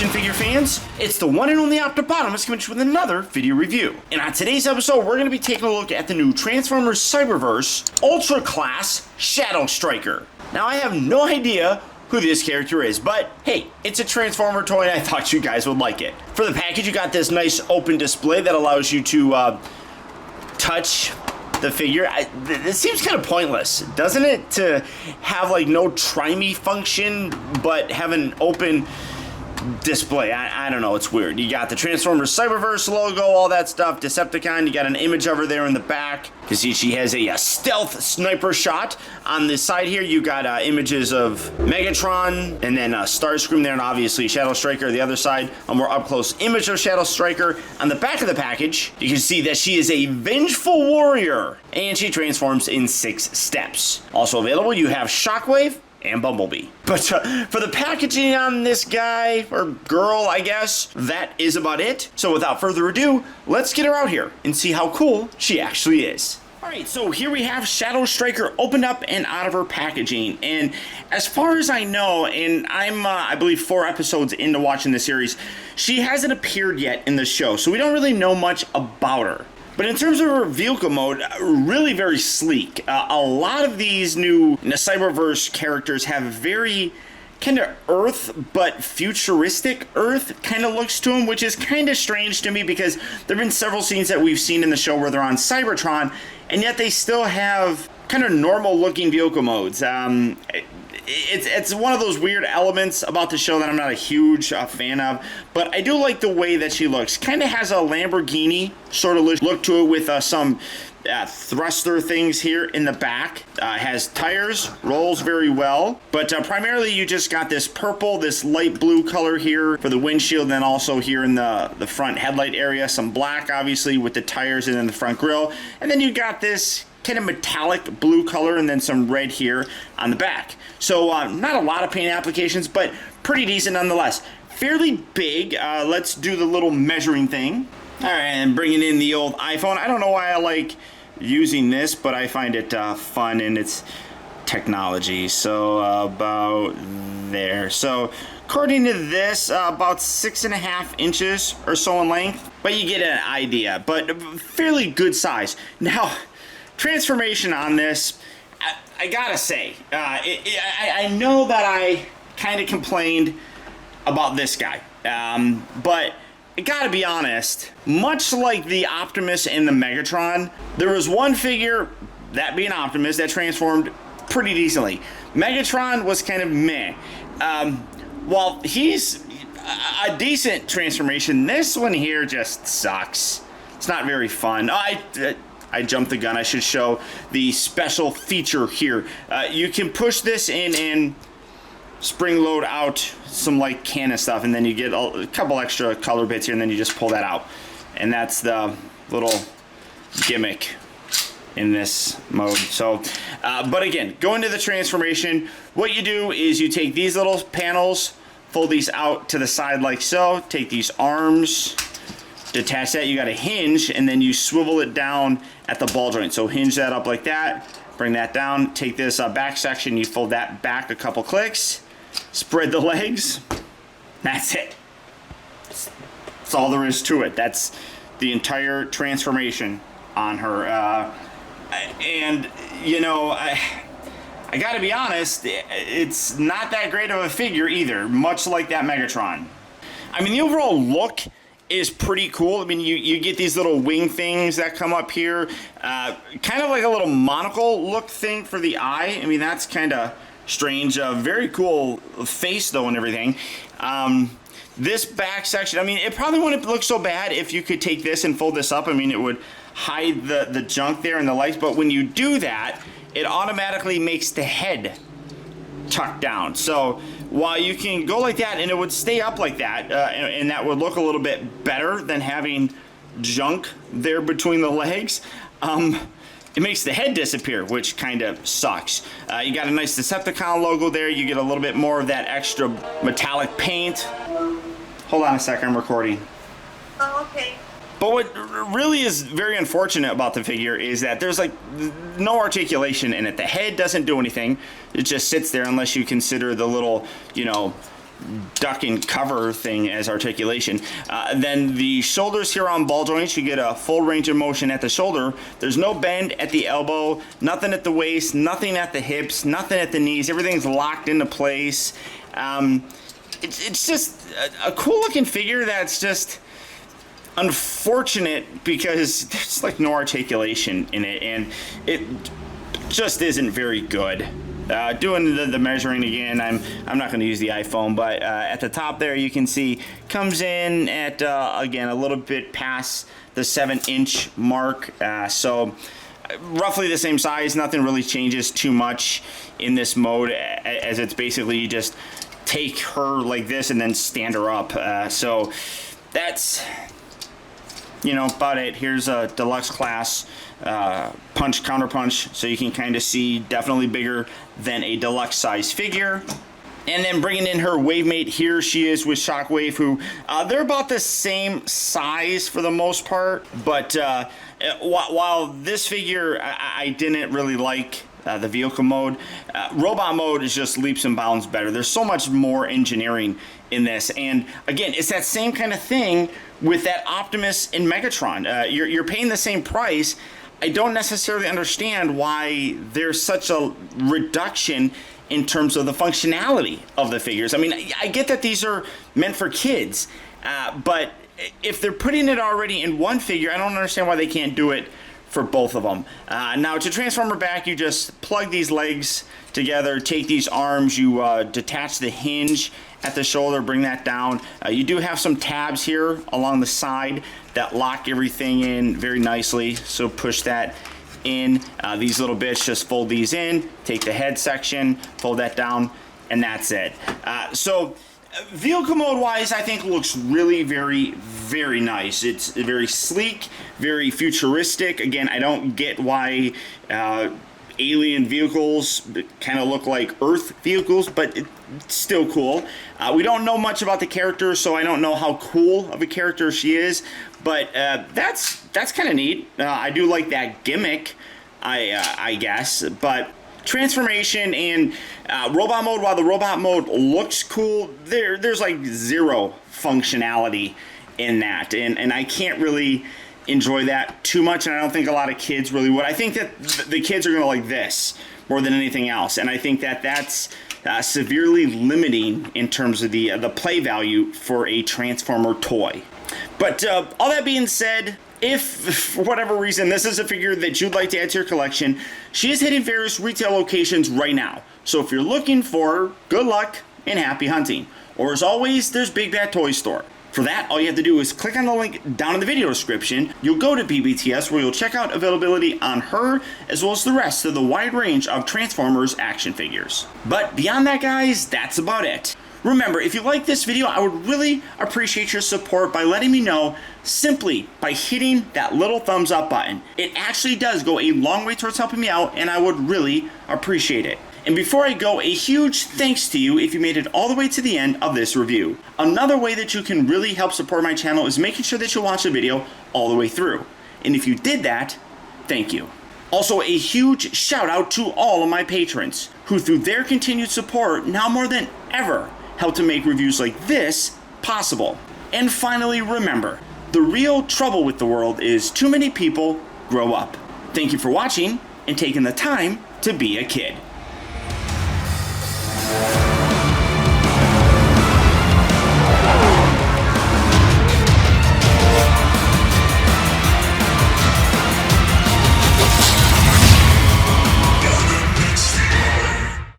action figure fans? It's the one and only Optibotimus coming with another video review. And on today's episode, we're going to be taking a look at the new Transformers Cyberverse Ultra Class Shadow Striker. Now, I have no idea who this character is, but hey, it's a Transformer toy and I thought you guys would like it. For the package, you got this nice open display that allows you to touch the figure. It seems kind of pointless, doesn't it, to have like no try-me function but have an open display. I don't know, it's weird. You got the Transformers Cyberverse logo, all that stuff, Decepticon, you got an image of her there in the back. You can see she has a stealth sniper shot. On this side here, you got images of Megatron, and then Starscream there, and obviously Shadow Striker. The other side, a more up-close image of Shadow Striker. On the back of the package, you can see that she is a vengeful warrior, and she transforms in 6 steps. Also available, you have Shockwave and Bumblebee. But for the packaging on this guy, or girl, I guess, that is about it. So without further ado, let's get her out here and see how cool she actually is. Alright, so here we have Shadow Striker opened up and out of her packaging. And as far as I know, and I'm, I believe, 4 episodes into watching the series, she hasn't appeared yet in the show, so we don't really know much about her. But in terms of her vehicle mode, really very sleek. A lot of these new Cyberverse characters have very kind of Earth, but futuristic Earth kind of looks to them, which is kind of strange to me because there have been several scenes that we've seen in the show where they're on Cybertron, and yet they still have kind of normal looking vehicle modes. It's one of those weird elements about the show that I'm not a huge fan of, but I do like the way that she looks. Kind of has a Lamborghini sort of look to it with some thruster things here in the back. Has tires, rolls very well, but primarily you just got this purple, this light blue color here for the windshield, and then also here in the front headlight area, some black obviously with the tires and then the front grille, and then you got this kind of metallic blue color and then some red here on the back. So not a lot of paint applications, but pretty decent nonetheless. Fairly big. Let's do the little measuring thing. All right, and bringing in the old iPhone. I don't know why I like using this, but I find it fun in its technology. So about there. So according to this, about 6.5 inches or so in length, but you get an idea, but fairly good size. Now, transformation on this, I gotta say, I know that I kind of complained about this guy, but I gotta be honest, much like the Optimus and the Megatron, there was one figure, that being Optimus, that transformed pretty decently. Megatron was kind of meh. While he's a decent transformation, this one here just sucks. It's not very fun. I jumped the gun. I should show the special feature here. You can push this in and spring load out some like cannon stuff, and then you get a couple extra color bits here, and then you just pull that out. And that's the little gimmick in this mode. So, but again, going to the transformation, what you do is you take these little panels, fold these out to the side like so, take these arms, detach that, you got a hinge, and then you swivel it down at the ball joint. So hinge that up like that, bring that down, take this back section, you fold that back a couple clicks, spread the legs, that's it. That's all there is to it. That's the entire transformation on her. And, you know, I gotta be honest, it's not that great of a figure either, much like that Megatron. I mean, the overall look is pretty cool. I mean, you get these little wing things that come up here, kind of like a little monocle look thing for the eye. I mean, that's kind of strange. Very cool face though and everything. This back section, I mean, it probably wouldn't look so bad if you could take this and fold this up. I mean, it would hide the junk there and the lights, but when you do that, it automatically makes the head tuck down. So while you can go like that and it would stay up like that, and that would look a little bit better than having junk there between the legs, it makes the head disappear, which kind of sucks. You got a nice Decepticon logo there. You get a little bit more of that extra metallic paint. Hold on a second, I'm recording. Oh, okay. But what really is very unfortunate about the figure is that there's like no articulation in it. The head doesn't do anything. It just sits there unless you consider the little, you know, duck and cover thing as articulation. Then the shoulders here on ball joints, you get a full range of motion at the shoulder. There's no bend at the elbow, nothing at the waist, nothing at the hips, nothing at the knees. Everything's locked into place. It's just a cool looking figure that's just unfortunate because there's like no articulation in it, and it just isn't very good. Doing the measuring again, I'm not going to use the iPhone, but at the top there you can see comes in at again a little bit past the 7-inch mark, so roughly the same size. Nothing really changes too much in this mode, as it's basically you just take her like this and then stand her up. So that's, you know, about it. Here's a deluxe class punch counter punch, so you can kind of see definitely bigger than a deluxe size figure. And then bringing in her wavemate, here she is with Shockwave, who they're about the same size for the most part, but while this figure I didn't really like the vehicle mode, robot mode is just leaps and bounds better. There's so much more engineering in this, and again, it's that same kind of thing with that Optimus and Megatron. You're paying the same price. I don't necessarily understand why there's such a reduction in terms of the functionality of the figures. I mean, I get that these are meant for kids, but if they're putting it already in one figure, I don't understand why they can't do it for both of them. Now, to transform her back, you just plug these legs together, take these arms, you detach the hinge at the shoulder, bring that down. You do have some tabs here along the side that lock everything in very nicely, so push that in. These little bits, just fold these in, take the head section, fold that down, and that's it. So vehicle mode wise, I think looks really very nice. It's very sleek, very futuristic. Again, I don't get why alien vehicles kind of look like Earth vehicles, but it's still cool. We don't know much about the character, so I don't know how cool of a character she is, but that's kind of neat. I do like that gimmick, I guess, but transformation and robot mode, while the robot mode looks cool, there's like zero functionality in that, and I can't really enjoy that too much, and I don't think a lot of kids really would. I think that the kids are going to like this more than anything else, and I think that that's severely limiting in terms of the play value for a Transformer toy. But all that being said, if for whatever reason this is a figure that you'd like to add to your collection, she is hitting various retail locations right now. So if you're looking for her, good luck and happy hunting. Or as always, there's Big Bad Toy Store. For that, all you have to do is click on the link down in the video description. You'll go to BBTS, where you'll check out availability on her as well as the rest of the wide range of Transformers action figures. But beyond that, guys, that's about it. Remember, if you like this video, I would really appreciate your support by letting me know simply by hitting that little thumbs up button. It actually does go a long way towards helping me out, and I would really appreciate it. And before I go, a huge thanks to you if you made it all the way to the end of this review. Another way that you can really help support my channel is making sure that you watch the video all the way through. And if you did that, thank you. Also, a huge shout out to all of my patrons, who through their continued support now more than ever help to make reviews like this possible. And finally, remember, the real trouble with the world is too many people grow up. Thank you for watching and taking the time to be a kid.